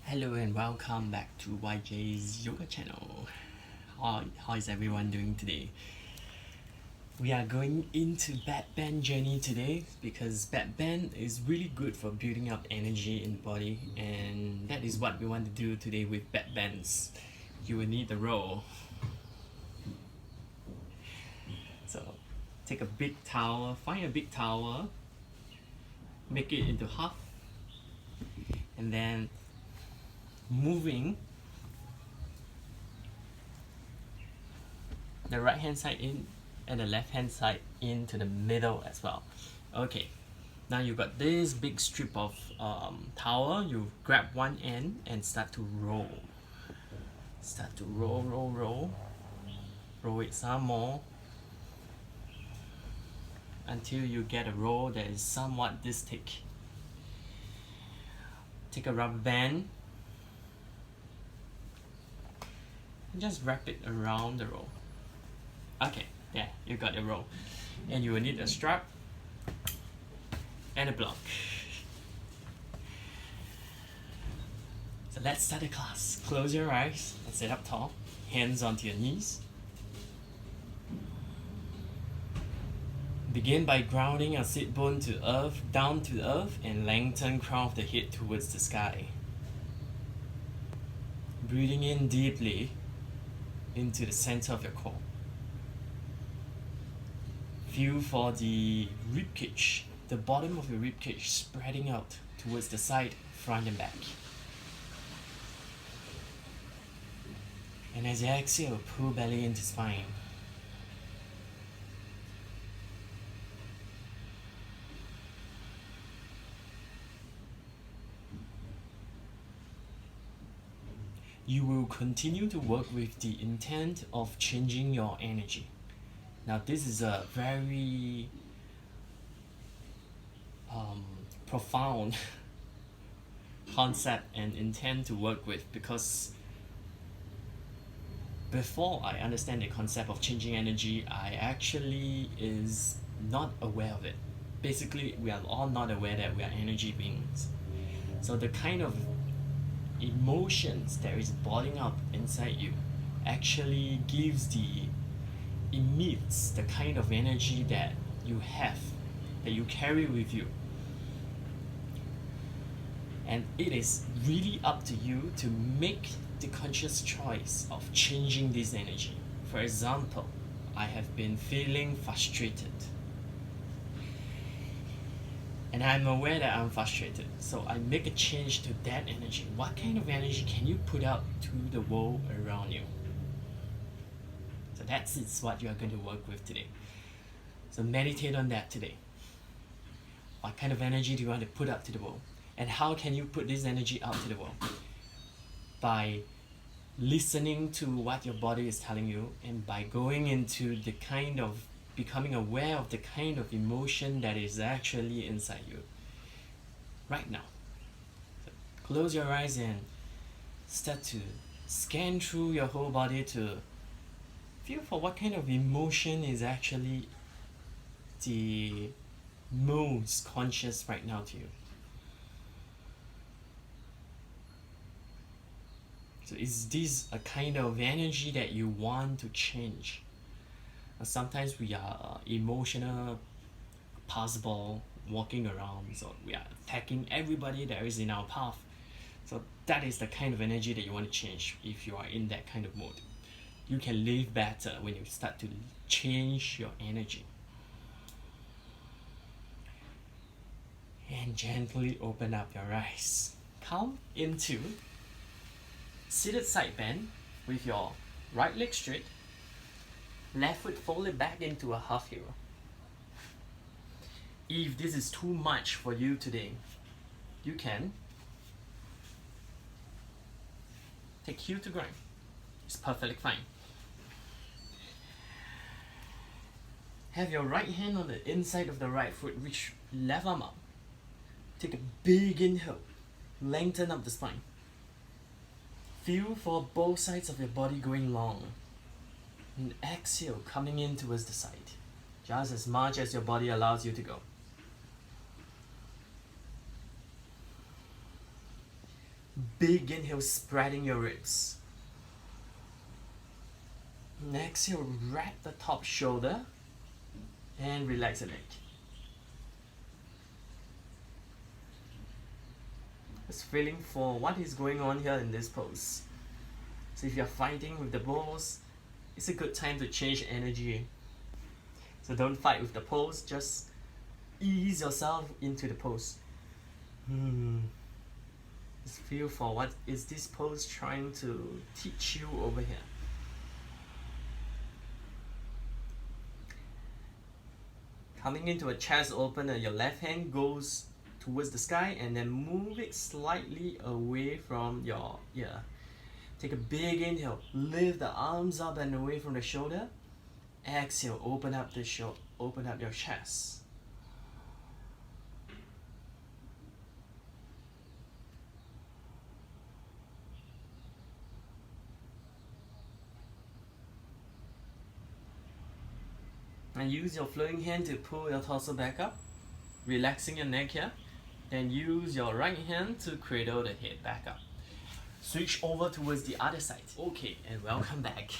Hello and welcome back to YJ's yoga channel. How is everyone doing today? We are going into backbend journey today because backbend is really good for building up energy in the body, and that is what we want to do today with backbends. You will need the roll. So take a big towel, find a big towel, make it into half, and then moving the right hand side in and the left hand side into the middle as well. Okay, now you've got this big strip of towel. You grab one end and start to roll. Start to roll it some more until you get a roll that is somewhat this thick. Take a rubber band and just wrap it around the roll. Okay, yeah, you got the roll. And you will need a strap and a block. So let's start the class. Close your eyes and sit up tall, hands onto your knees. Begin by grounding your sit bone to earth, down to the earth, and lengthen crown of the head towards the sky. Breathing in deeply into the center of your core. Feel for the rib cage, the bottom of your rib cage spreading out towards the side, front and back. And as you exhale, pull belly into spine. You will continue to work with the intent of changing your energy. Now this is a very profound concept and intent to work with, because before I understand the concept of changing energy, I actually is not aware of it. Basically, we are all not aware that we are energy beings. So the kind of emotions that is boiling up inside you actually emits the kind of energy that you have, that you carry with you. And it is really up to you to make the conscious choice of changing this energy. For example, I have been feeling frustrated. And I'm aware that I'm frustrated. So I make a change to that energy. What kind of energy can you put out to the world around you? So that's what you are going to work with today. So meditate on that today. What kind of energy do you want to put out to the world? And how can you put this energy out to the world? By listening to what your body is telling you, and by going into the kind of becoming aware of the kind of emotion that is actually inside you right now. So close your eyes and start to scan through your whole body to feel for what kind of emotion is actually the most conscious right now to you. So is this a kind of energy that you want to change? Sometimes we are emotional, possible, walking around, so we are attacking everybody that is in our path. So that is the kind of energy that you want to change. If you are in that kind of mode, you can live better when you start to change your energy. And gently open up your eyes. Come into seated side bend with your right leg straight, left foot folded back into a half hero. If this is too much for you today, you can take heel to ground. It's perfectly fine. Have your right hand on the inside of the right foot, reach left arm up. Take a big inhale, lengthen up the spine. Feel for both sides of your body going long. And exhale, coming in towards the side. Just as much as your body allows you to go. Big inhale, spreading your ribs. Exhale, wrap the top shoulder and relax the neck. Just feeling for what is going on here in this pose. So if you're fighting with the pose, it's a good time to change energy. So don't fight with the pose, just ease yourself into the pose. Just feel for what is this pose trying to teach you over here. Coming into a chest opener, your left hand goes towards the sky and then move it slightly away from your ear. Take a big inhale, lift the arms up and away from the shoulder. Exhale, open up your chest. And use your floating hand to pull your torso back up, relaxing your neck here. Then use your right hand to cradle the head back up. Switch over towards the other side. Okay, and welcome back.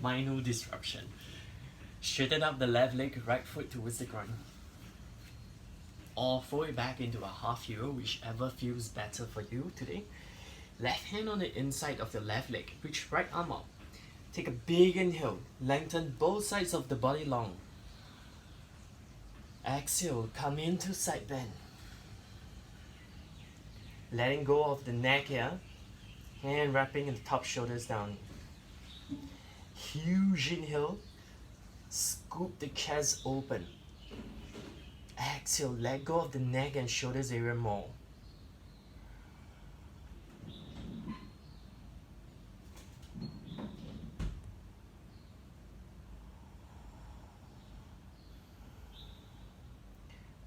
Minor disruption. Straighten up the left leg, right foot towards the ground. Or fold it back into a half euro, whichever feels better for you today. Left hand on the inside of the left leg, reach right arm up. Take a big inhale, lengthen both sides of the body long. Exhale, come into side bend. Letting go of the neck here, hand wrapping the top shoulders down. Huge inhale, scoop the chest open. Exhale, let go of the neck and shoulders area more.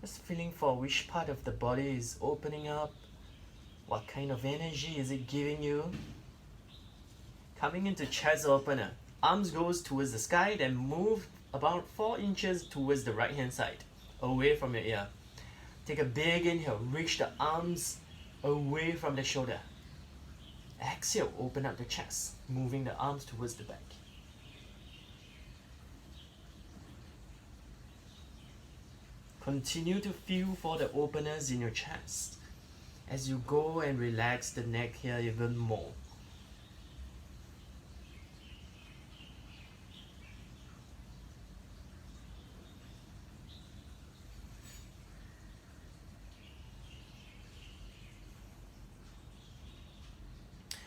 Just feeling for which part of the body is opening up. What kind of energy is it giving you? Coming into chest opener. Arms goes towards the sky, then move about 4 inches towards the right hand side, away from your ear. Take a big inhale, reach the arms away from the shoulder. Exhale, open up the chest, moving the arms towards the back. Continue to feel for the openers in your chest as you go and relax the neck here even more.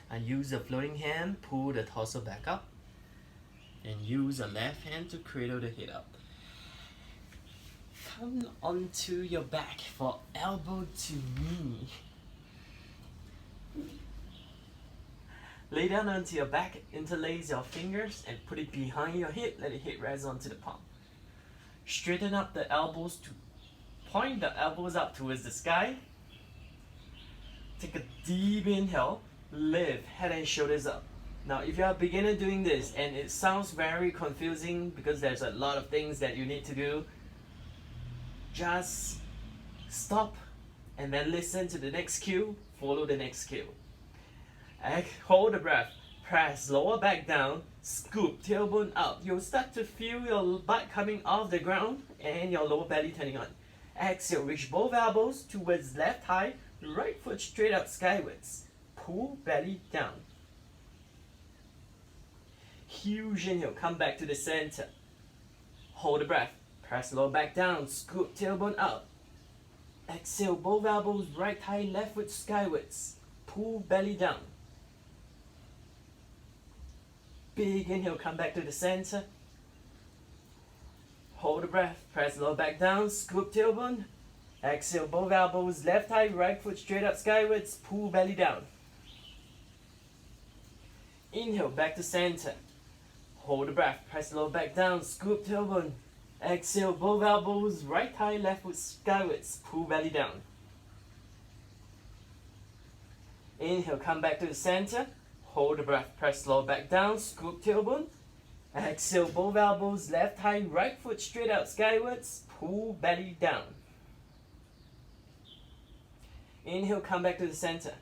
And use the floating hand, pull the torso back up. And use the left hand to cradle the head up. Come onto your back for elbow to knee. Lay down onto your back, interlace your fingers and put it behind your head. Let the head rest onto the palm. Straighten up the elbows to point the elbows up towards the sky. Take a deep inhale, lift head and shoulders up. Now if you're a beginner doing this and it sounds very confusing because there's a lot of things that you need to do, just stop and then listen to the next cue, follow the next cue. Hold the breath, press lower back down, scoop tailbone up. You'll start to feel your butt coming off the ground and your lower belly turning on. Exhale, reach both elbows towards left thigh, right foot straight up skywards. Pull belly down. Huge inhale, come back to the center. Hold the breath. Press lower back down, scoop tailbone up. Exhale, both elbows, right thigh, left foot skywards. Pull belly down. Big inhale, come back to the center. Hold the breath, press lower back down, scoop tailbone. Exhale, both elbows, left thigh, right foot straight up skywards. Pull belly down. Inhale, back to center. Hold the breath, press lower back down, scoop tailbone. Exhale, both elbows, right thigh, left foot skywards. Pull belly down. Inhale, come back to the center. Hold the breath, press lower back down, scoop tailbone. Exhale, both elbows, left thigh, right foot straight out skywards. Pull belly down. Inhale, come back to the center.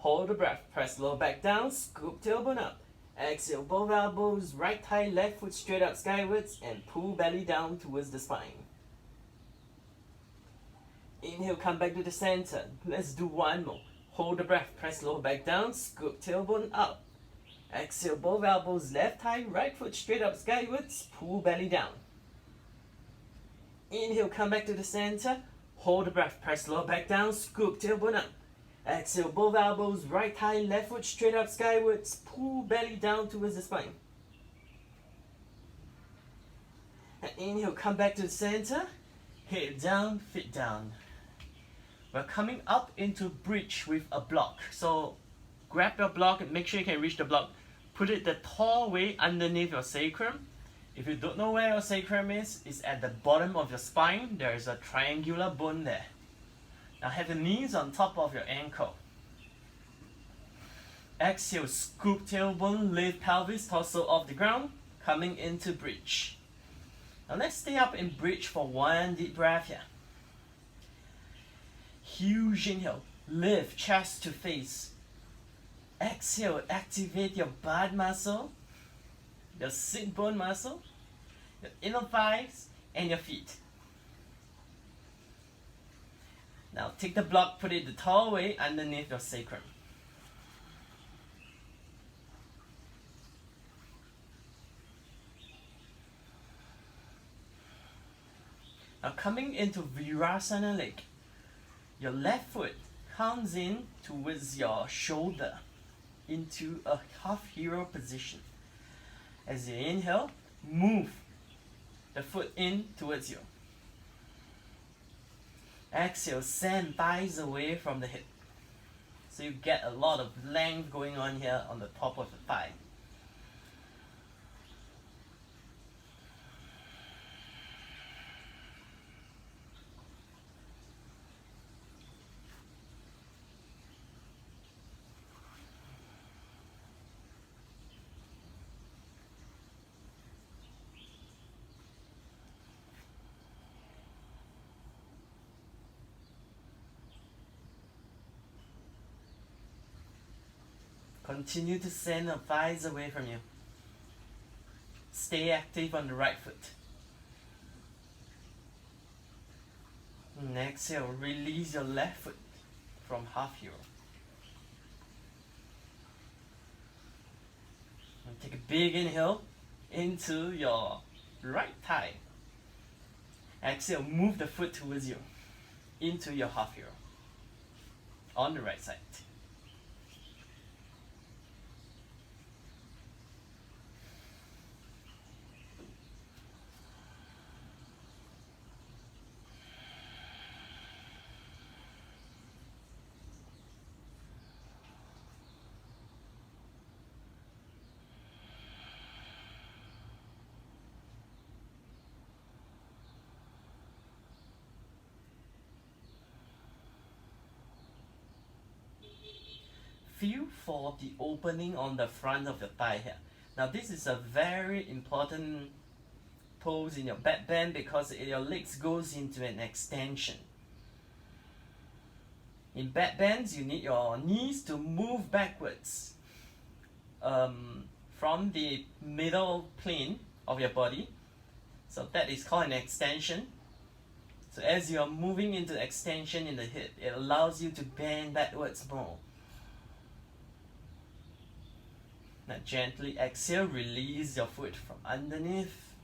Hold the breath. Press lower back down. Scoop tailbone up. Exhale, both elbows, right thigh, left foot straight up skywards, and pull belly down towards the spine. Inhale, come back to the center. Let's do one more. Hold the breath. Press lower back down. Scoop tailbone up. Exhale, both elbows, left thigh, right foot straight up skywards, pull belly down. Inhale, come back to the center. Hold the breath. Press lower back down. Scoop tailbone up. Exhale, both elbows, right thigh, left foot straight up skywards, pull belly down towards the spine. And inhale, come back to the center. Head down, feet down. We're coming up into bridge with a block. So grab your block and make sure you can reach the block. Put it the tall way underneath your sacrum. If you don't know where your sacrum is, it's at the bottom of your spine. There is a triangular bone there. Now have your knees on top of your ankle. Exhale, scoop tailbone, lift pelvis, torso off the ground, coming into bridge. Now let's stay up in bridge for one deep breath here. Huge inhale, lift chest to face. Exhale, activate your butt muscle, your sit bone muscle, your inner thighs, and your feet. Now take the block, put it the tall way underneath your sacrum. Now coming into Virasana leg, your left foot comes in towards your shoulder into a half hero position. As you inhale, move the foot in towards you. Exhale, send thighs away from the hip. So you get a lot of length going on here on the top of the thigh. Continue to send the thighs away from you. Stay active on the right foot. And exhale, release your left foot from half hero. And take a big inhale into your right thigh. Exhale, move the foot towards you into your half hero on the right side. Feel for the opening on the front of your thigh here. Now this is a very important pose in your back bend because your legs goes into an extension. In back bends, you need your knees to move backwards from the middle plane of your body. So that is called an extension. So as you are moving into extension in the hip, it allows you to bend backwards more. Now gently exhale, release your foot from underneath.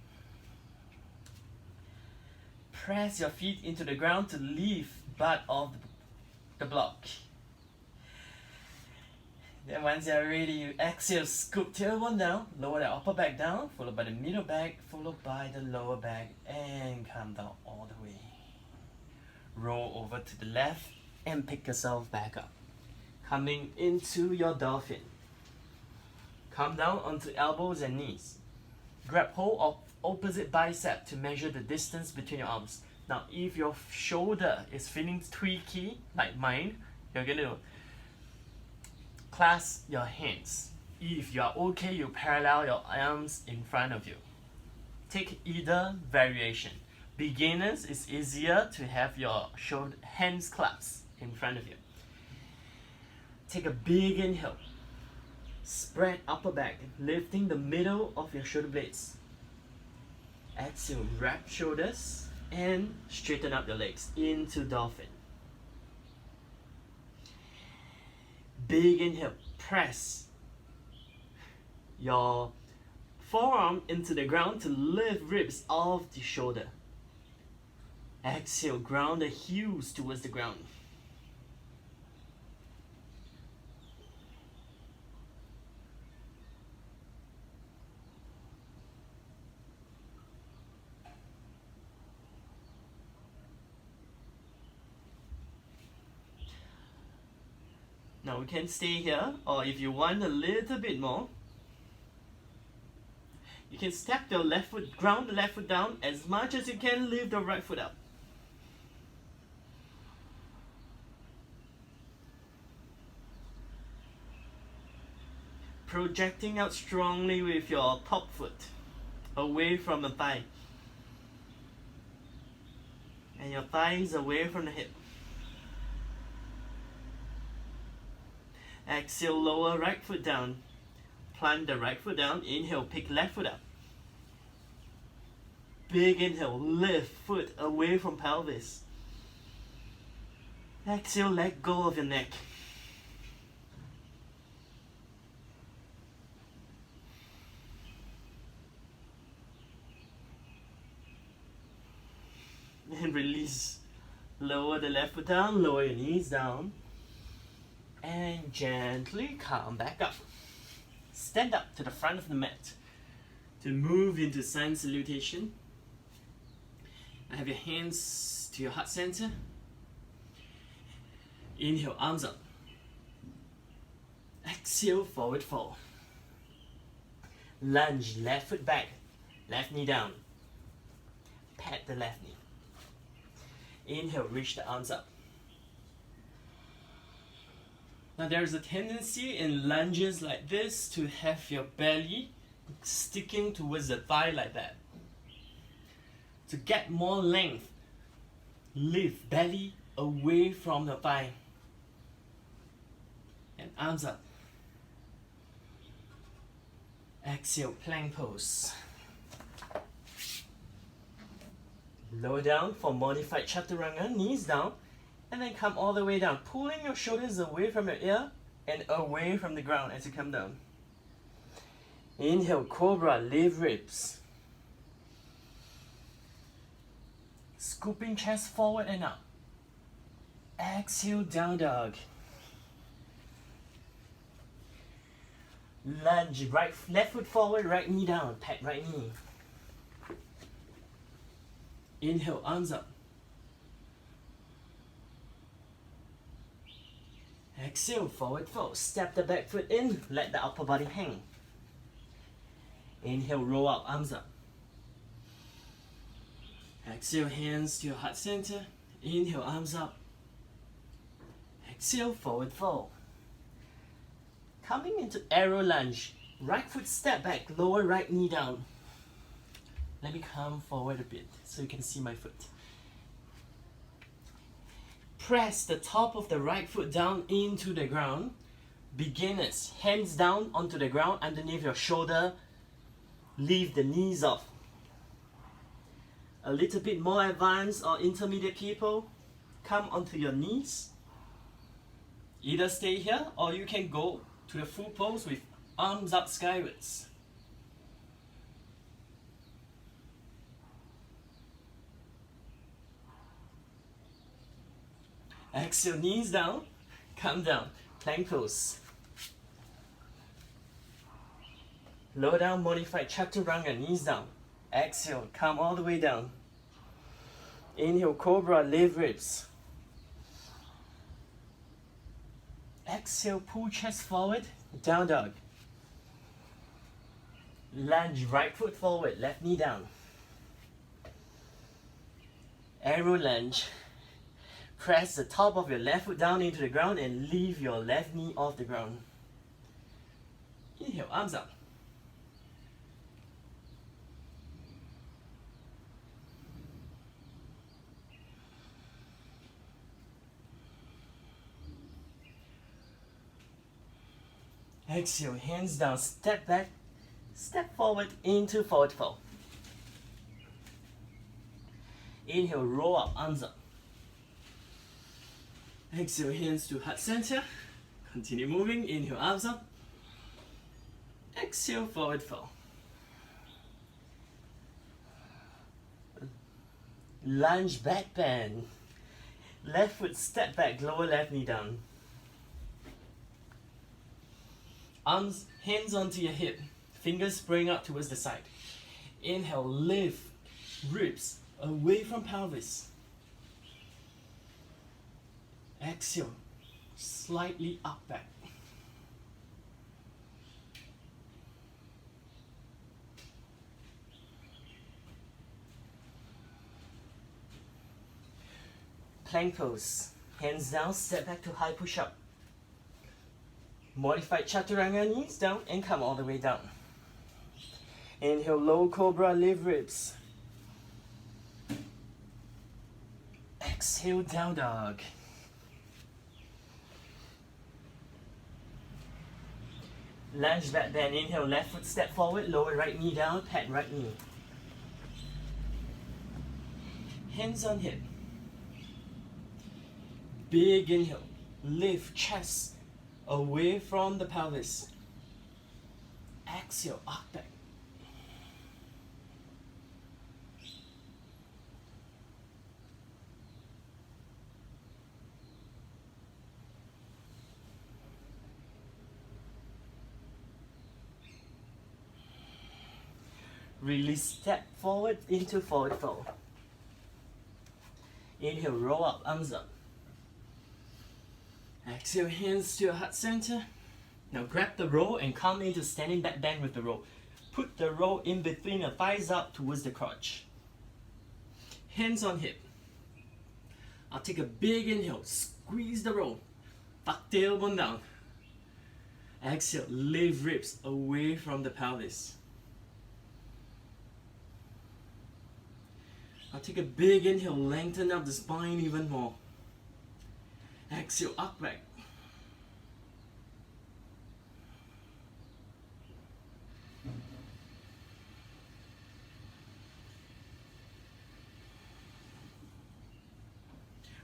Press your feet into the ground to lift butt off the block. Then once you're ready, you exhale, scoop tailbone down, lower the upper back down, followed by the middle back, followed by the lower back, and come down all the way. Roll over to the left and pick yourself back up. Coming into your dolphin. Come down onto elbows and knees. Grab hold of opposite bicep to measure the distance between your arms. Now, if your shoulder is feeling tweaky, like mine, you're going to clasp your hands. If you are okay, you parallel your arms in front of you. Take either variation. Beginners, it's easier to have your hands clasped in front of you. Take a big inhale. Spread upper back, lifting the middle of your shoulder blades. Exhale, wrap shoulders and straighten up your legs into dolphin. Big inhale, press your forearm into the ground to lift ribs off the shoulder. Exhale, ground the heels towards the ground. Now we can stay here, or if you want a little bit more, you can step your left foot, ground the left foot down as much as you can, lift the right foot up. Projecting out strongly with your top foot away from the thigh. And your thighs away from the hip. Exhale, lower right foot down. Plant the right foot down. Inhale, pick left foot up. Big inhale, lift foot away from pelvis. Exhale, let go of your neck. And release. Lower the left foot down, lower your knees down. And gently come back up. Stand up to the front of the mat to move into sun salutation. Have your hands to your heart center. Inhale, arms up. Exhale, forward fold. Lunge, left foot back, left knee down. Pat the left knee. Inhale, reach the arms up. Now there is a tendency in lunges like this to have your belly sticking towards the thigh like that. To get more length, lift belly away from the thigh. And arms up. Exhale, plank pose. Lower down for modified chaturanga, knees down, and then come all the way down, pulling your shoulders away from your ear and away from the ground as you come down. Inhale, cobra, lift ribs. Scooping chest forward and up. Exhale, down dog. Lunge, left foot forward, right knee down, pat right knee. Inhale, arms up. Exhale, forward fold. Step the back foot in, let the upper body hang. Inhale, roll up, arms up. Exhale, hands to your heart center. Inhale, arms up. Exhale, forward fold. Coming into arrow lunge. Right foot step back, lower right knee down. Let me come forward a bit so you can see my foot. Press the top of the right foot down into the ground. Beginners, hands down onto the ground underneath your shoulder. Leave the knees off. A little bit more advanced or intermediate people, come onto your knees. Either stay here or you can go to the full pose with arms up skywards. Exhale, knees down, come down, plank pose. Lower down, modified chaturanga, knees down. Exhale, come all the way down. Inhale, cobra, lift ribs. Exhale, pull chest forward, down dog. Lunge, right foot forward, left knee down. Arrow lunge. Press the top of your left foot down into the ground and leave your left knee off the ground. Inhale, arms up. Exhale, hands down, step back, step forward into forward fold. Inhale, roll up, arms up. Exhale, hands to heart center. Continue moving, inhale, arms up. Exhale, forward fold. Lunge back bend. Left foot step back, lower left knee down. Arms, hands onto your hip. Fingers spraying up towards the side. Inhale, lift ribs away from pelvis. Exhale, slightly up back. Plank pose. Hands down, step back to high push up. Modified chaturanga, knees down and come all the way down. Inhale, low cobra, lift ribs. Exhale, down dog. Lunge back bend. Inhale, left foot step forward, lower right knee down, pat right knee. Hands on hip. Big inhale, lift chest away from the pelvis. Exhale, up back. Release, step forward into forward fold. Inhale, roll up, arms up. Exhale, hands to your heart center. Now grab the roll and come into standing back bend with the roll. Put the roll in between your thighs up towards the crotch. Hands on hip. I'll take a big inhale, squeeze the roll. Tuck tailbone down. Exhale, lift ribs away from the pelvis. I'll take a big inhale, lengthen up the spine even more. Exhale, up back.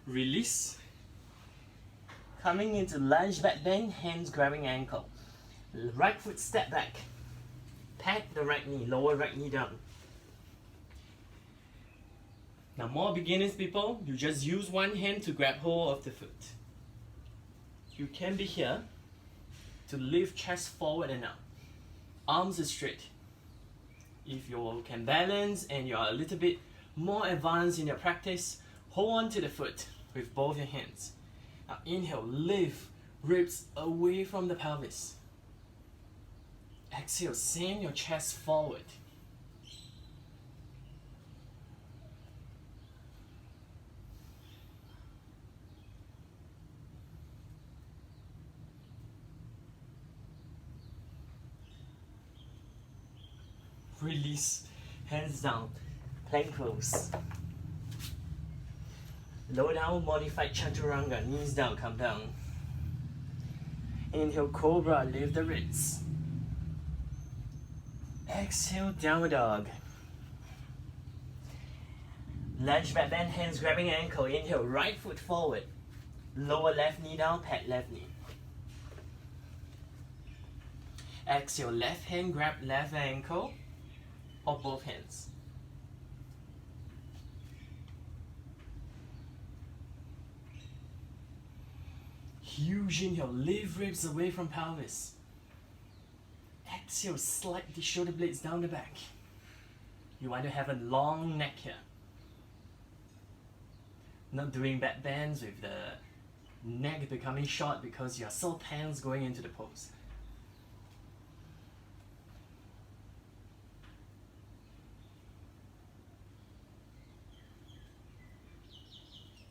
Release. Coming into lunge back bend, hands grabbing ankle. Right foot step back. Pat the right knee, lower right knee down. Now more beginners people, you just use one hand to grab hold of the foot. You can be here to lift chest forward and up. Arms are straight. If you can balance and you are a little bit more advanced in your practice, hold on to the foot with both your hands. Now inhale, lift ribs away from the pelvis. Exhale, send your chest forward. Release, hands down, plank pose. Lower down, modified chaturanga, knees down, come down. Inhale, cobra, lift the ribs. Exhale, downward dog. Lunge back bend, hands grabbing ankle. Inhale, right foot forward. Lower left knee down, pat left knee. Exhale, left hand grab left ankle or both hands. Huge inhale, lift ribs away from pelvis. Exhale, slide the shoulder blades down the back. You want to have a long neck here. Not doing back bends with the neck becoming short because you are so tense going into the pose.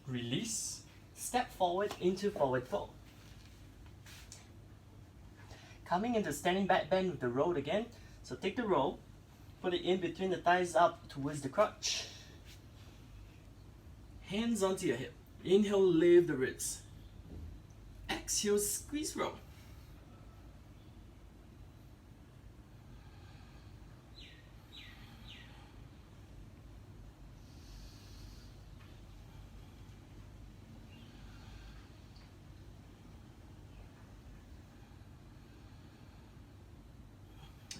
Release, step forward into forward fold. Coming into standing back bend with the roll again. So take the roll, put it in between the thighs up towards the crotch. Hands onto your hip. Inhale, lift the ribs. Exhale, squeeze roll.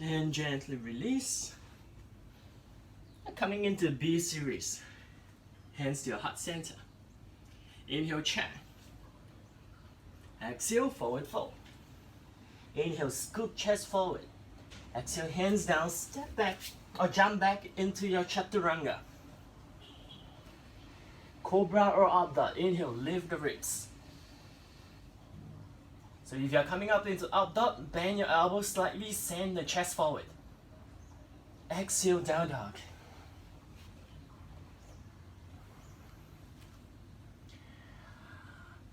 And gently release. Coming into B series. Hands to your heart center. Inhale, chair. Exhale, forward fold. Inhale, scoop chest forward. Exhale, hands down, step back or jump back into your chaturanga. Cobra or up dog. Inhale, lift the ribs. So if you're coming up into up dog, bend your elbows slightly, send the chest forward. Exhale, down dog.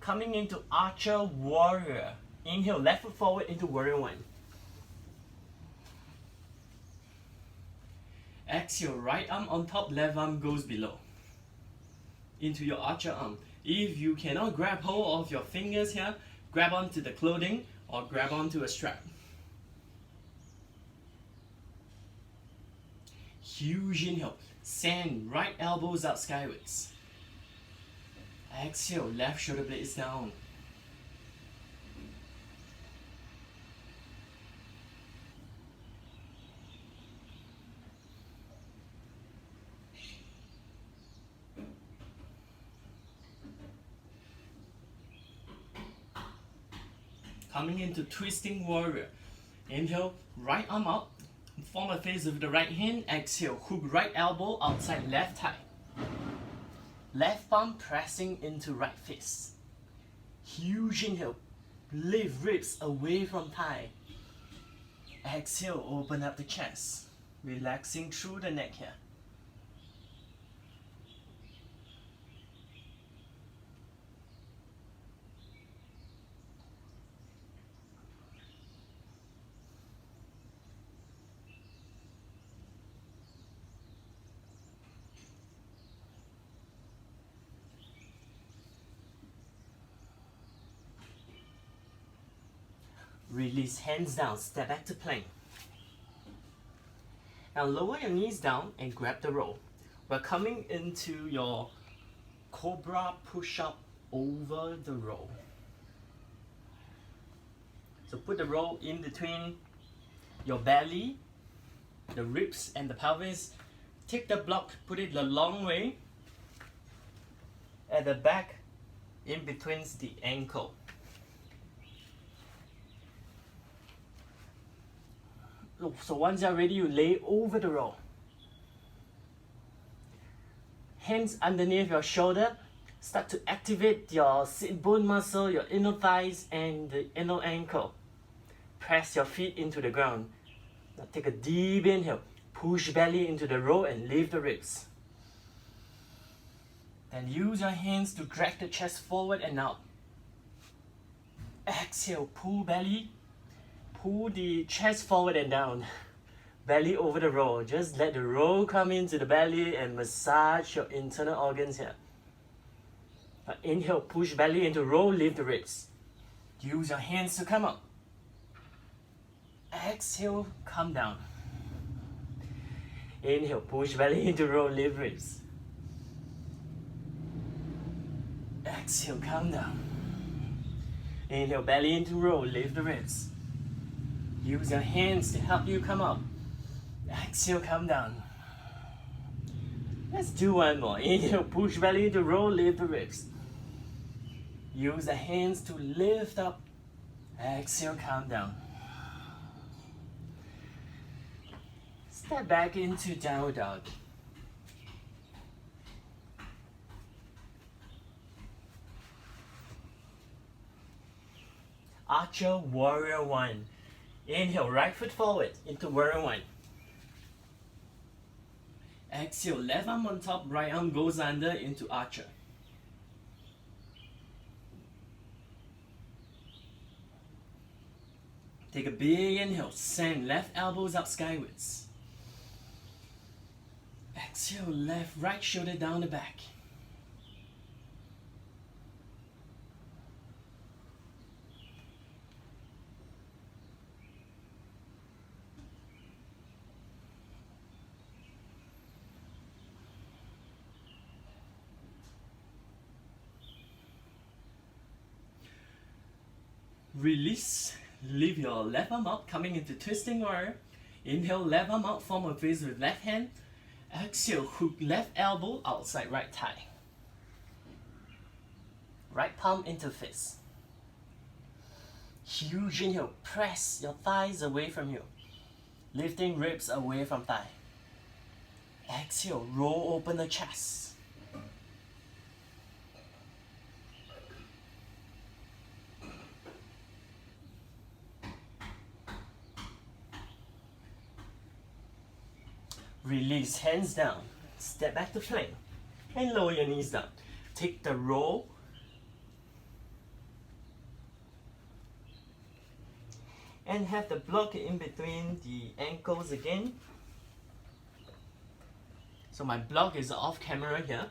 Coming into archer warrior. Inhale, left foot forward into warrior one. Exhale, right arm on top, left arm goes below. Into your archer arm. If you cannot grab hold of your fingers here, grab onto the clothing or grab onto a strap. Huge inhale. Send right elbows up skywards. Exhale, left shoulder blade is down. Coming into twisting warrior. Inhale, right arm up, form a face with the right hand. Exhale, hook right elbow outside left thigh. Left palm pressing into right fist. Huge inhale, lift ribs away from thigh. Exhale, open up the chest, relaxing through the neck here. Release, hands down, step back to plank. Now lower your knees down and grab the roll. We're coming into your cobra push-up over the roll. So put the roll in between your belly, the ribs and the pelvis. Take the block, put it the long way at the back in between the ankle. So once you're ready, you lay over the roll. Hands underneath your shoulder. Start to activate your sit bone muscle, your inner thighs and the inner ankle. Press your feet into the ground. Now take a deep inhale. Push belly into the roll and lift the ribs. Then use your hands to drag the chest forward and out. Exhale, pull belly. Pull the chest forward and down. Belly over the roll. Just let the roll come into the belly and massage your internal organs here. Inhale, push belly into roll, lift the ribs. Use your hands to come up. Exhale, come down. Inhale, push belly into roll, lift ribs. Exhale, come down. Inhale, belly into roll, lift the ribs. Use your hands to help you come up. Exhale, come down. Let's do one more. Inhale, push belly into roll, lift the ribs. Use the hands to lift up. Exhale, come down. Step back into downward dog. Archer warrior one. Inhale, right foot forward into warrior one. Exhale, left arm on top, right arm goes under into archer. Take a big inhale, send left elbows up skywards. Exhale, left, right shoulder down the back. Release, leave your left arm up, coming into twisting warrior. Inhale, left arm out, form a fist with left hand. Exhale, hook left elbow outside right thigh. Right palm into fist. Huge inhale, press your thighs away from you. Lifting ribs away from thigh. Exhale, roll open the chest. Release, hands down. Step back to plank. And lower your knees down. Take the roll. And have the block in between the ankles again. So my block is off camera here.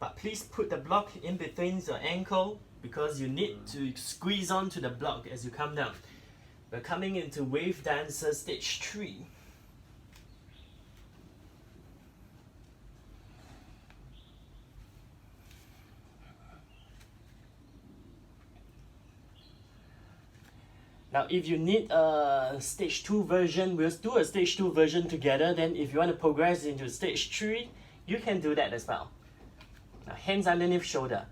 But please put the block in between your ankle because you need to squeeze onto the block as you come down. We're coming into Wave Dancer Stage 3. Now if you need a stage 2 version, we'll do a stage 2 version together. Then if you want to progress into stage 3, you can do that as well. Now hands underneath shoulder.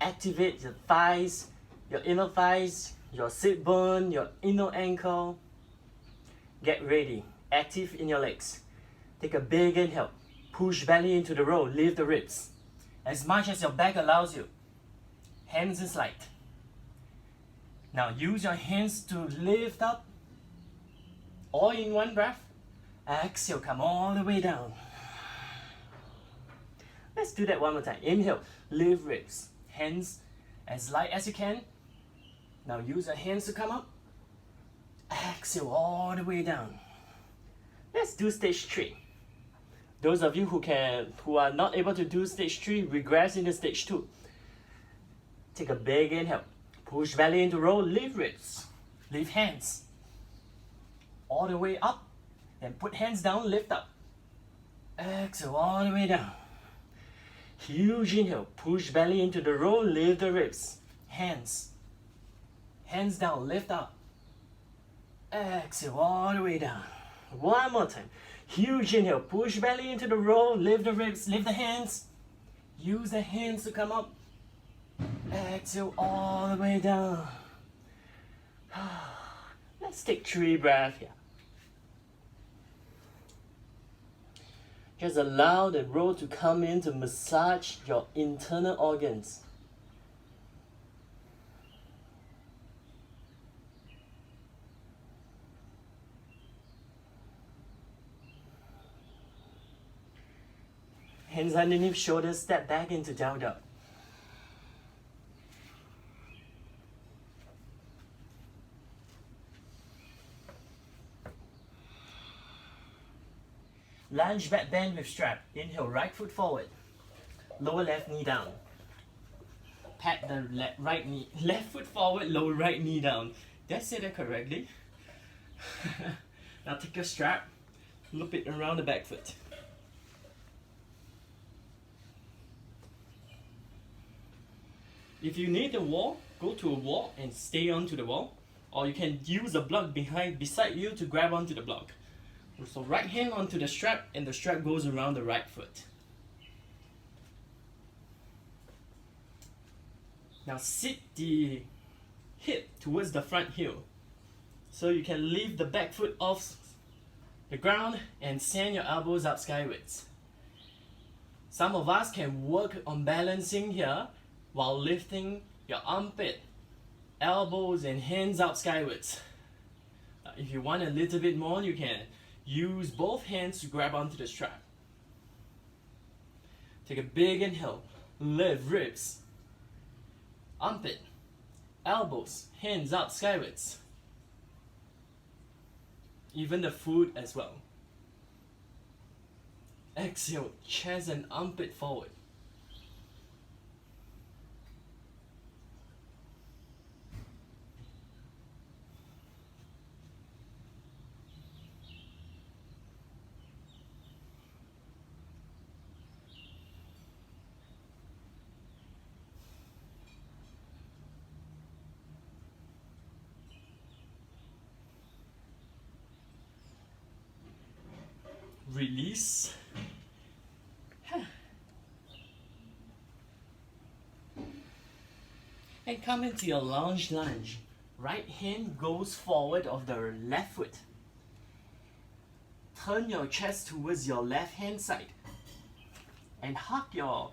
Activate your thighs, your inner thighs, your sit bone, your inner ankle. Get ready. Active in your legs. Take a big inhale. Push belly into the roll. Lift the ribs. As much as your back allows you. Hands is light. Now use your hands to lift up, all in one breath. Exhale, come all the way down. Let's do that one more time. Inhale, lift ribs. Hands as light as you can. Now use your hands to come up. Exhale all the way down. Let's do stage 3. Those of you who are not able to do stage 3, regress into stage 2. Take a big inhale. Push belly into roll, lift ribs, lift hands, all the way up, and put hands down, lift up. Exhale, all the way down. Huge inhale, push belly into the roll, lift the ribs, hands down, lift up. Exhale, all the way down. One more time. Huge inhale, push belly into the roll, lift the ribs, lift the hands. Use the hands to come up. Exhale all the way down. Let's take 3 breaths here. Just allow the roll to come in to massage your internal organs. Hands underneath shoulders, step back into down dog. Lunge back bend with strap. Inhale, right foot forward. Lower left knee down. Pat the right knee. Left foot forward, lower right knee down. Did I say that correctly? Now take your strap. Loop it around the back foot. If you need a wall, go to a wall and stay onto the wall. Or you can use a block beside you to grab onto the block. So right hand onto the strap and the strap goes around the right foot. Now sit the hip towards the front heel. So you can lift the back foot off the ground and send your elbows up skywards. Some of us can work on balancing here while lifting your armpit, elbows and hands up skywards. If you want a little bit more, you can use both hands to grab onto the strap. Take a big inhale, lift ribs, armpit, elbows, hands up skywards. Even the foot as well. Exhale, chest and armpit forward. release. And come into your lunge. Right hand goes forward of the left foot. Turn your chest towards your left hand side. And hug your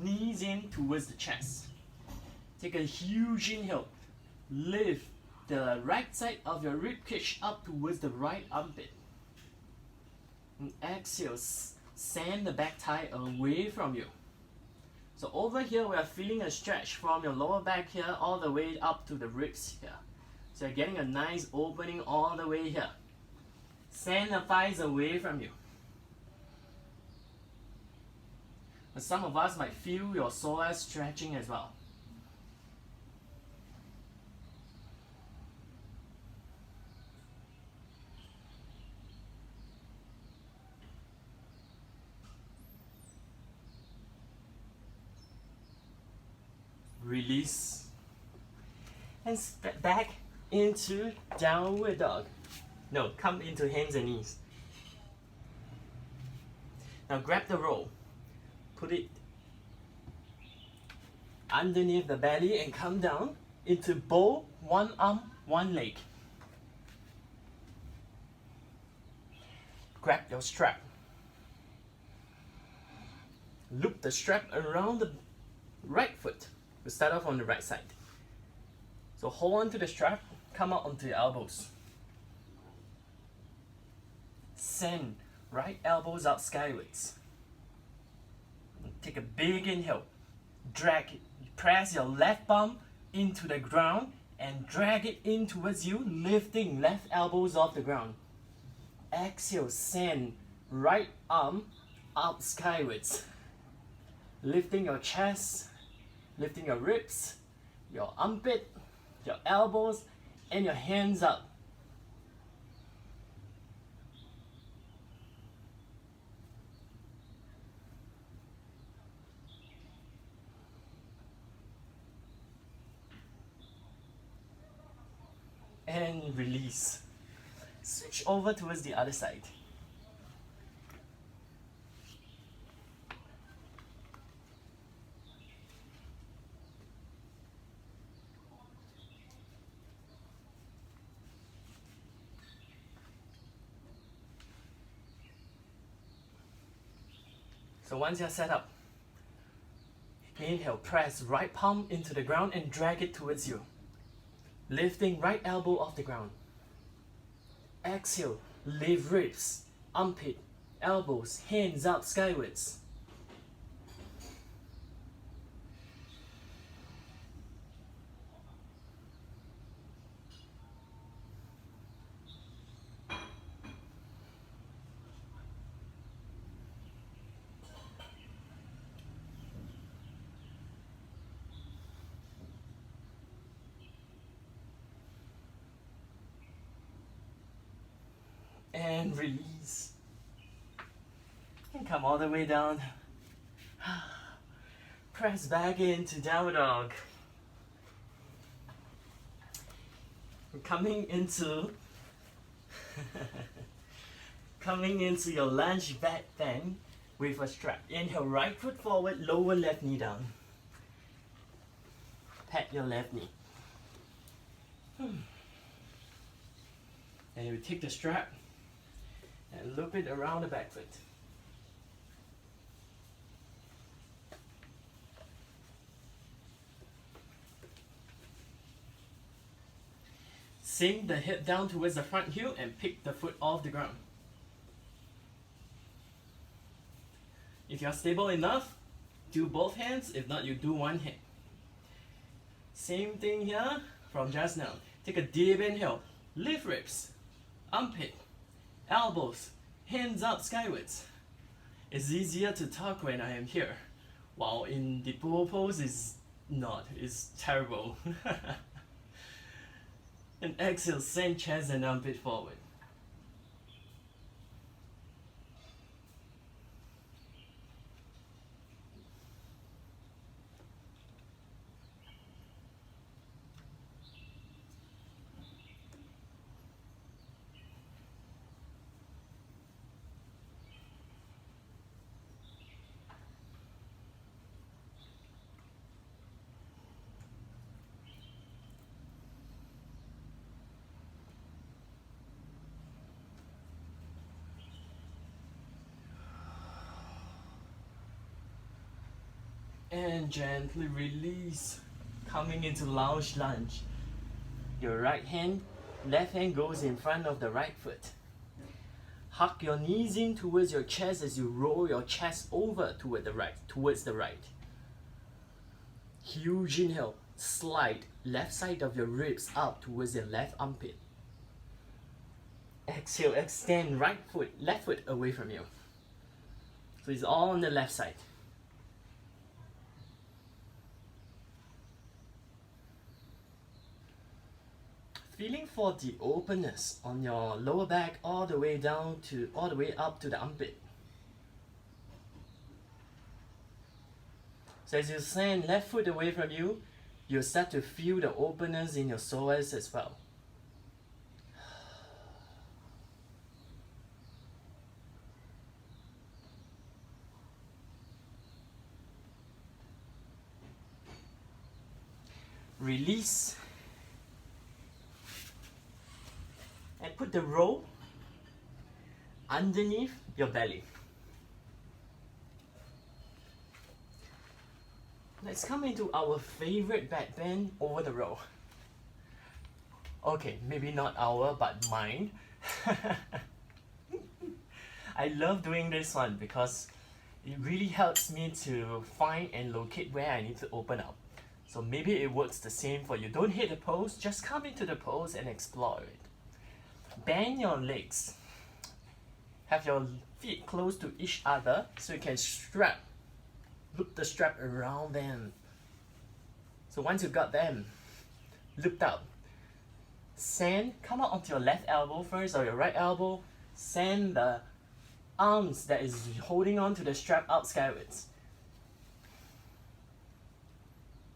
knees in towards the chest. Take a huge inhale. Lift the right side of your rib cage up towards the right armpit. And exhale, send the back thigh away from you. So over here, we are feeling a stretch from your lower back here all the way up to the ribs here. So you're getting a nice opening all the way here. Send the thighs away from you. But some of us might feel your psoas stretching as well. Release. And step back into downward dog. No, come into hands and knees. Now grab the roll. Put it underneath the belly and come down into bow, one arm, one leg. Grab your strap. Loop the strap around the right foot. We start off on the right side. So hold on to the strap, come out onto your elbows. Send right elbows out skywards. Take a big inhale. Drag it. Press your left palm into the ground and drag it in towards you, lifting left elbows off the ground. Exhale, send right arm up skywards. Lifting your chest, lifting your ribs, your armpit, your elbows, and your hands up. And release. Switch over towards the other side. So once you're set up, inhale, press right palm into the ground and drag it towards you. Lifting right elbow off the ground. Exhale, lift ribs, armpit, elbows, hands up skywards. And release. And come all the way down. Press back into downward dog. Coming into your lunge back bend with a strap. Inhale, right foot forward, lower left knee down. Pat your left knee. And you take the strap and loop it around the back foot. Sink the hip down towards the front heel and pick the foot off the ground. If you're stable enough, do both hands. If not, you do one hand. Same thing here from just now. Take a deep inhale. Lift ribs, armpit, elbows, hands up skywards. It's easier to talk when I am here, while in the bull pose is not. It's terrible. And exhale, send chest and armpit forward. And gently release. Coming into lounge lunge. Your left hand goes in front of the right foot. Hug your knees in towards your chest as you roll your chest over towards the right. Huge inhale. Slide left side of your ribs up towards your left armpit. Exhale, extend left foot away from you. So it's all on the left side. Feeling for the openness on your lower back all the way up to the armpit. So as you send left foot away from you, you'll start to feel the openness in your psoas as well. Release. And put the roll underneath your belly. Let's come into our favorite back bend over the row. Okay, maybe not our, but mine. I love doing this one because it really helps me to find and locate where I need to open up. So maybe it works the same for you. Don't hit the pose, just come into the pose and explore it. Bend your legs. Have your feet close to each other so you can loop the strap around them. So once you got them looped out, come out onto your left elbow first or your right elbow. Send the arms that is holding on to the strap out skywards.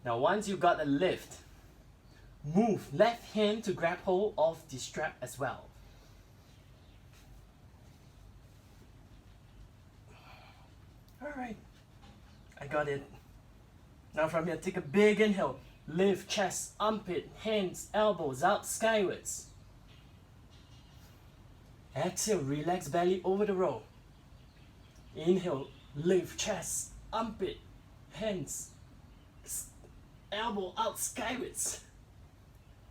Now once you got the lift, move left hand to grab hold of the strap as well. Alright, I got it. Now from here, take a big inhale. Lift chest, armpit, hands, elbows out skywards. Exhale, relax belly over the row. Inhale, lift chest, armpit, hands, elbow out skywards.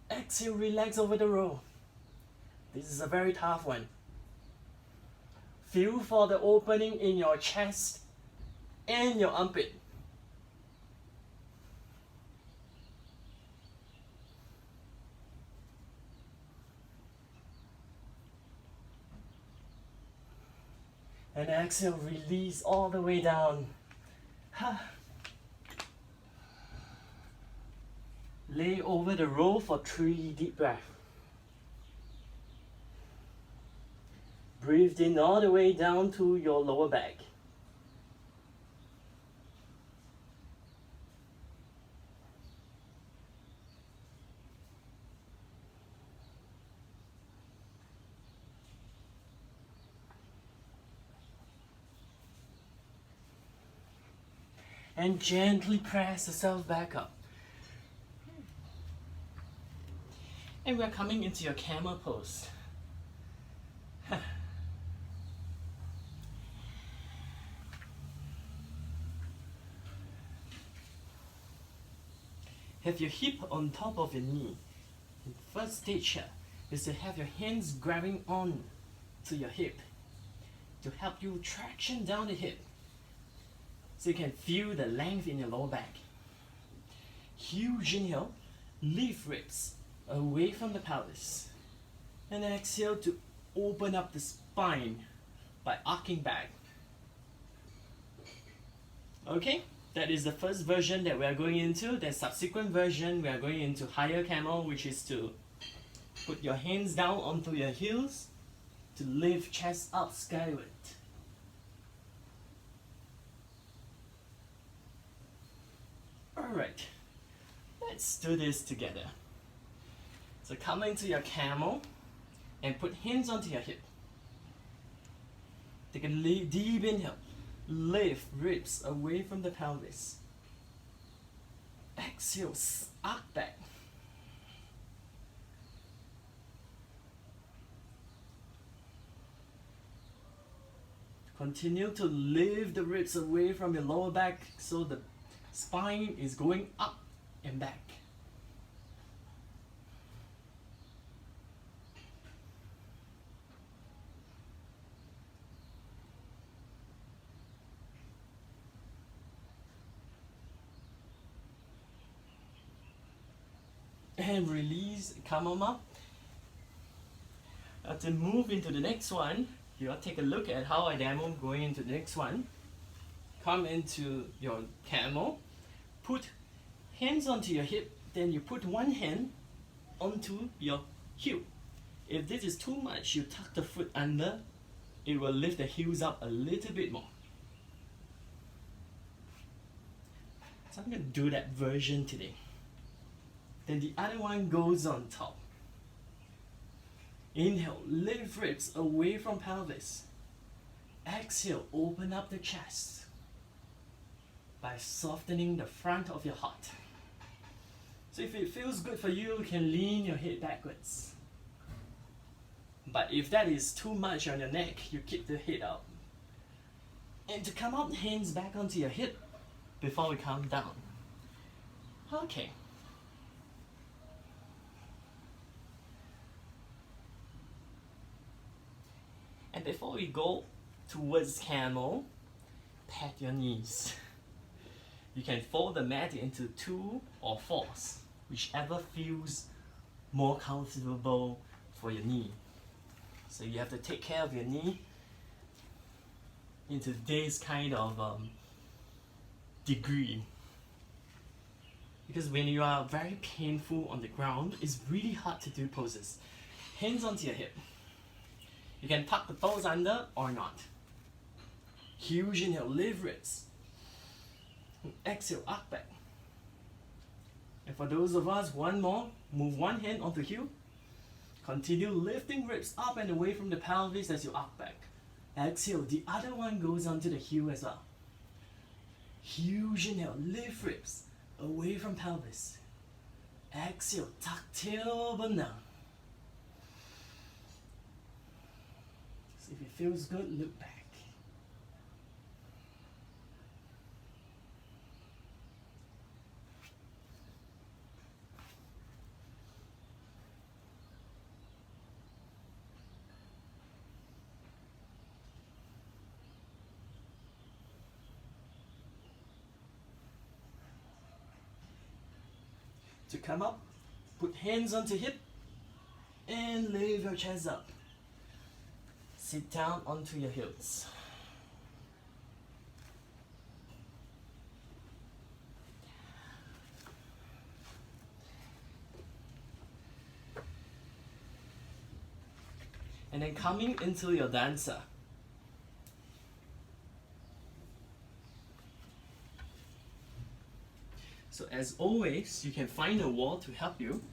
Exhale, relax over the row. This is a very tough one. Feel for the opening in your chest and your armpit. And exhale, release all the way down. Lay over the row for 3 deep breaths. Breathe in all the way down to your lower back. And gently press yourself back up. And we're coming into your camel pose. Have your hip on top of your knee. The first stage here is to have your hands grabbing on to your hip to help you traction down the hip so you can feel the length in your lower back. Huge inhale, lift ribs away from the pelvis. And exhale to open up the spine by arcing back. Okay, that is the first version that we are going into. The subsequent version, we are going into higher camel, which is to put your hands down onto your heels to lift chest up skyward. Alright, let's do this together. So come into your camel and put hands onto your hip. Take a deep inhale. Lift ribs away from the pelvis. Exhale, arc back. Continue to lift the ribs away from your lower back so the Spine is going up and back. And release, come on up. To move into the next one, you'll take a look at how I demo going into the next one. Come into your camel, put hands onto your hip, then you put one hand onto your heel. If this is too much, you tuck the foot under, it will lift the heels up a little bit more. So I'm going to do that version today. Then the other one goes on top. Inhale, lift ribs away from pelvis. Exhale, open up the chest by softening the front of your heart. So if it feels good for you, you can lean your head backwards. But if that is too much on your neck, you keep the head up. And to come up, hands back onto your hip before we come down. Okay. And before we go towards camel, pat your knees. You can fold the mat into 2 or 4s, whichever feels more comfortable for your knee. So you have to take care of your knee into this kind of degree. Because when you are very painful on the ground, it's really hard to do poses. Hands onto your hip. You can tuck the toes under or not. Huge inhale, lift ribs. Exhale, up back. And for those of us, one more, move one hand onto heel. Continue lifting ribs up and away from the pelvis as you up back. Exhale, the other one goes onto the heel as well. Huge inhale, lift ribs away from pelvis. Exhale, tuck tailbone down. So if it feels good, look back. To come up, put hands onto hip and lift your chest up. Sit down onto your heels. And then coming into your dancer. So as always, you can find a wall to help you.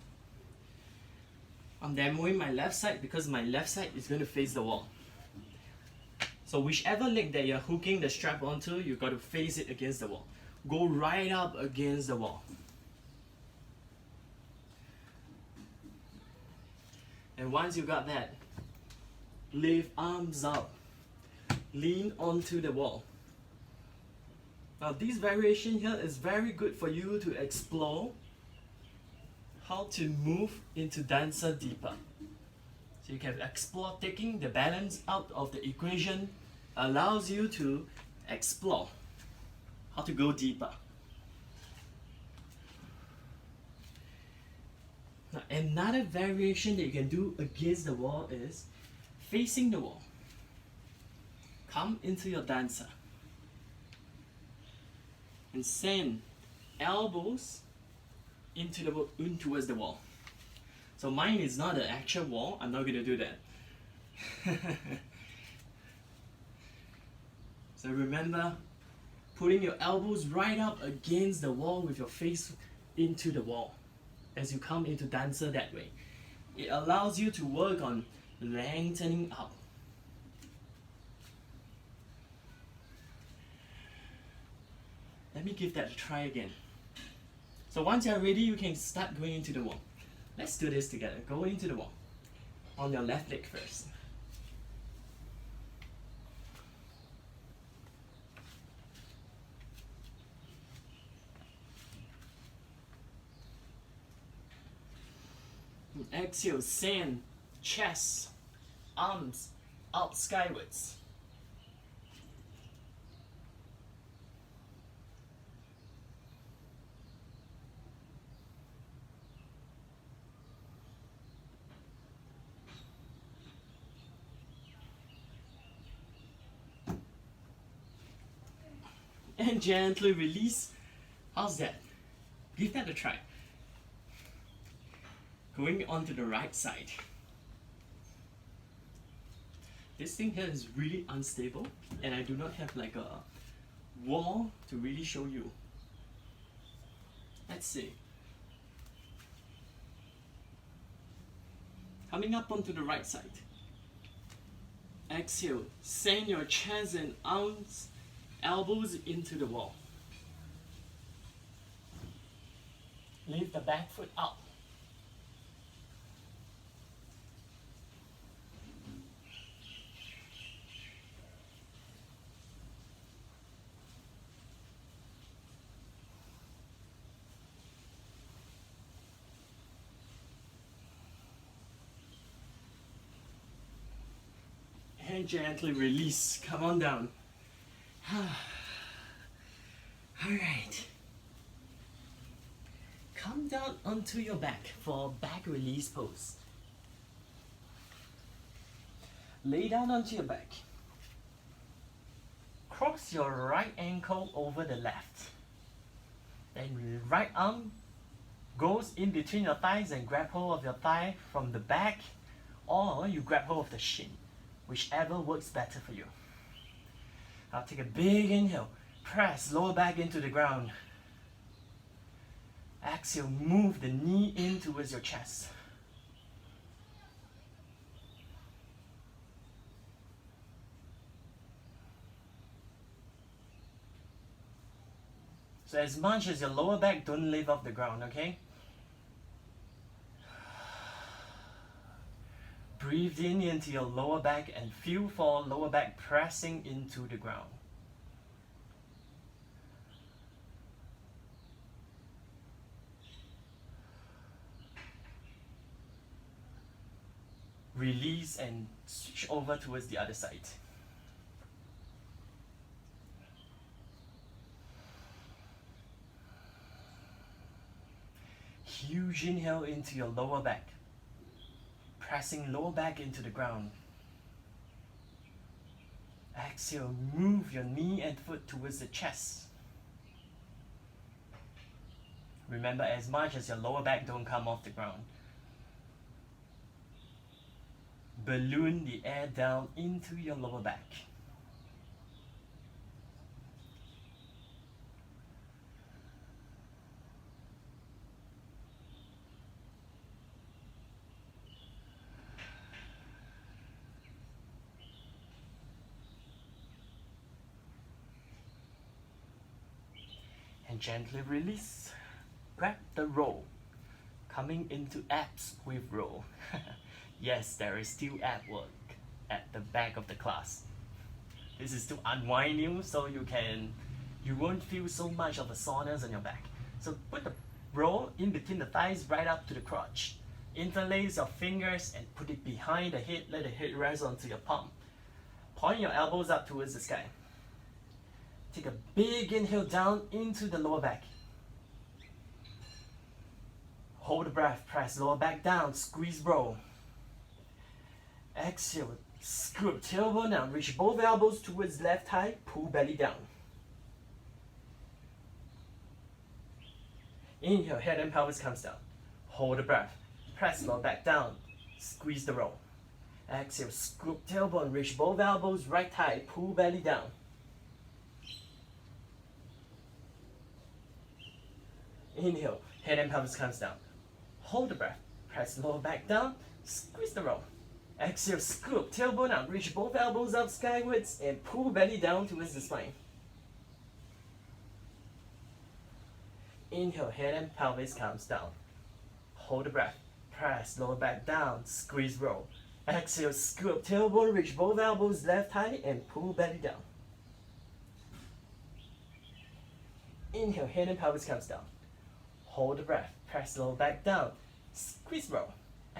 I'm demoing my left side because my left side is going to face the wall. So whichever leg that you're hooking the strap onto, you got to face it against the wall. Go right up against the wall. And once you got that, lift arms up. Lean onto the wall. Now this variation here is very good for you to explore how to move into dancer deeper. So you can explore taking the balance out of the equation, allows you to explore how to go deeper. Now another variation that you can do against the wall is facing the wall. Come into your dancer and send elbows into the in towards the wall. So mine is not an actual wall. I'm not going to do that. So remember, putting your elbows right up against the wall with your face into the wall as you come into dancer that way. It allows you to work on lengthening up. Let me give that a try again. So once you're ready, you can start going into the wall. Let's do this together. Go into the wall. On your left leg first. Exhale, send chest, arms out skywards. And gently release. How's that? Give that a try. Going on to the right side. This thing here is really unstable and I do not have like a wall to really show you. Let's see. Coming up onto the right side. Exhale, send your chest and arms, elbows into the wall. Lift the back foot up. And gently release. Come on down. Alright. Come down onto your back for back release pose. Lay down onto your back. Cross your right ankle over the left. Then right arm goes in between your thighs and grab hold of your thigh from the back, or you grab hold of the shin, whichever works better for you. Now take a big inhale. Press lower back into the ground. Exhale, move the knee in towards your chest. So as much as your lower back, don't lift off the ground, okay? Breathe in into your lower back and feel for lower back pressing into the ground. Release and switch over towards the other side. Huge inhale into your lower back, pressing lower back into the ground. Exhale, move your knee and foot towards the chest. Remember, as much as your lower back don't come off the ground. Balloon the air down into your lower back. And gently release. Grab the roll. Coming into abs with roll. Yes, there is still ab work at the back of the class. This is to unwind you so you won't feel so much of a soreness on your back. So put the roll in between the thighs right up to the crotch. Interlace your fingers and put it behind the head. Let the head rest onto your palm. Point your elbows up towards the sky. Take a big inhale down into the lower back. Hold the breath, press lower back down, squeeze roll. Exhale, scoop tailbone down, reach both elbows towards left thigh, pull belly down. Inhale, head and pelvis comes down. Hold the breath, press lower back down, squeeze the roll. Exhale, scoop tailbone, reach both elbows, right thigh, pull belly down. Inhale, head and pelvis comes down. Hold the breath, press lower back down, squeeze the roll. Exhale, scoop tailbone up, reach both elbows up skywards and pull belly down towards the spine. Inhale, head and pelvis comes down. Hold the breath, press lower back down, squeeze roll. Exhale, scoop tailbone, reach both elbows left thigh and pull belly down. Inhale, head and pelvis comes down. Hold the breath, press lower back down, squeeze roll.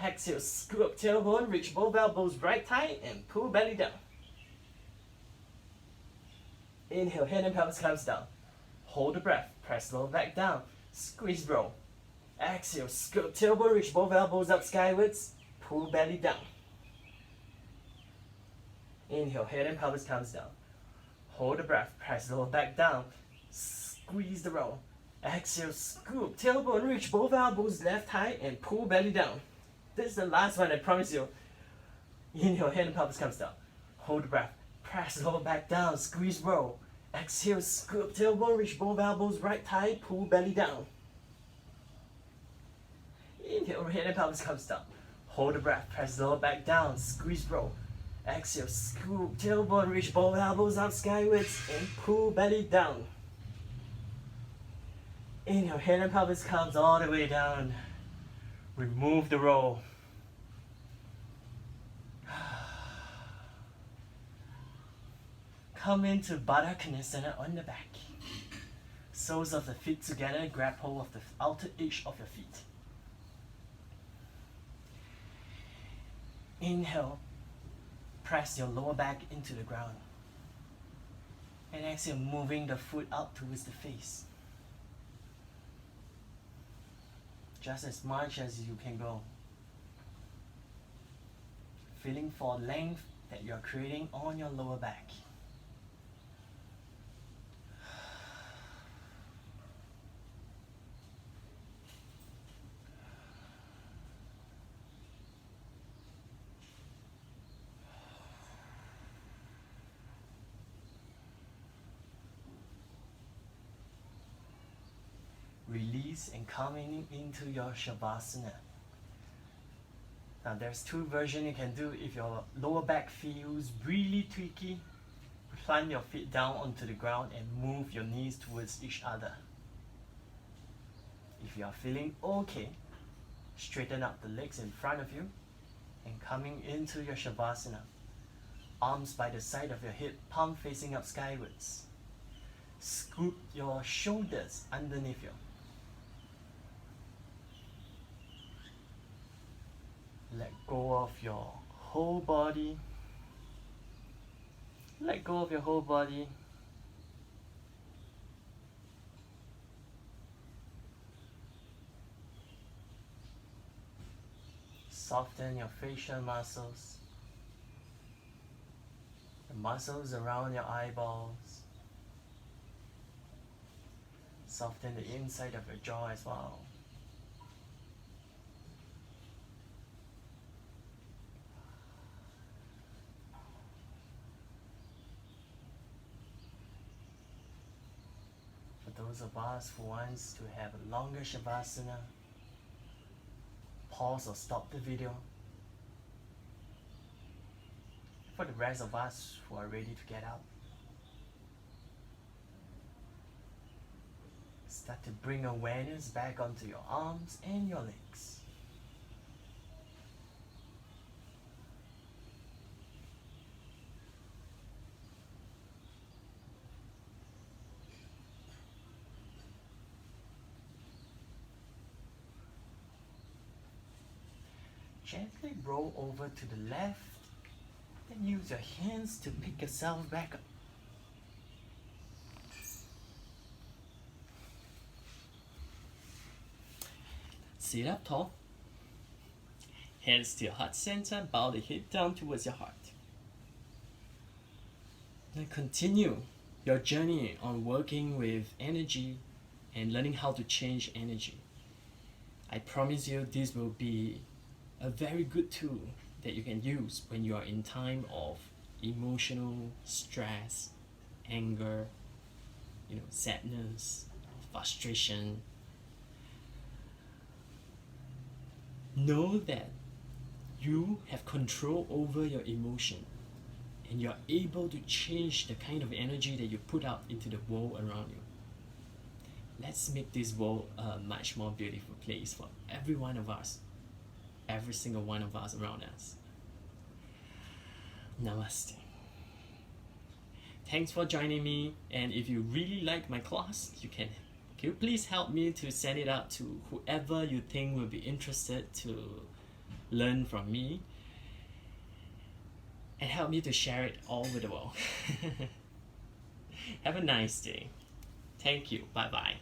Exhale, scoop up tailbone, reach both elbows right tight and pull belly down. Inhale, head and pelvis comes down. Hold the breath, press lower back down, squeeze roll. Exhale, scoop tailbone, reach both elbows up skywards, pull belly down. Inhale, head and pelvis comes down. Hold the breath, press lower back down, squeeze the roll. Exhale, scoop tailbone, reach both elbows left high and pull belly down. This is the last one, I promise you. Inhale, head and pelvis comes down. Hold the breath, press lower back down, squeeze roll. Exhale, scoop tailbone, reach both elbows right thigh, pull belly down. Inhale, head and pelvis comes down. Hold the breath, press lower back down, squeeze roll. Exhale, scoop tailbone, reach both elbows up skywards and pull belly down. Inhale, head and pelvis comes all the way down. Remove the roll. Come into Baddha Konasana on the back. Soles of the feet together, grab hold of the outer edge of your feet. Inhale, press your lower back into the ground. And exhale, moving the foot out towards the face. Just as much as you can go. Feeling for length that you're creating on your lower back. Release and coming into your Shavasana. Now there's two versions you can do. If your lower back feels really tweaky, plant your feet down onto the ground and move your knees towards each other. If you are feeling okay, straighten up the legs in front of you and coming into your Shavasana. Arms by the side of your hip, palm facing up skywards. Scoop your shoulders underneath you. Let go of your whole body. Let go of your whole body. Soften your facial muscles. The muscles around your eyeballs. Soften the inside of your jaw as well. For those of us who wants to have a longer Shavasana, pause or stop the video. For the rest of us who are ready to get up, start to bring awareness back onto your arms and your legs. Gently roll over to the left, then use your hands to pick yourself back up. Sit up tall. Hands to your heart center, bow the hip down towards your heart. Then continue your journey on working with energy and learning how to change energy. I promise you this will be a very good tool that you can use when you are in time of emotional stress, anger, sadness, frustration. Know that you have control over your emotion and you're able to change the kind of energy that you put out into the world around you. Let's make this world a much more beautiful place for every one of us. Every single one of us around us. Namaste. Thanks for joining me, and if you really like my class, can you please help me to send it out to whoever you think will be interested to learn from me and help me to share it all over the world. Have a nice day. Thank you. Bye bye.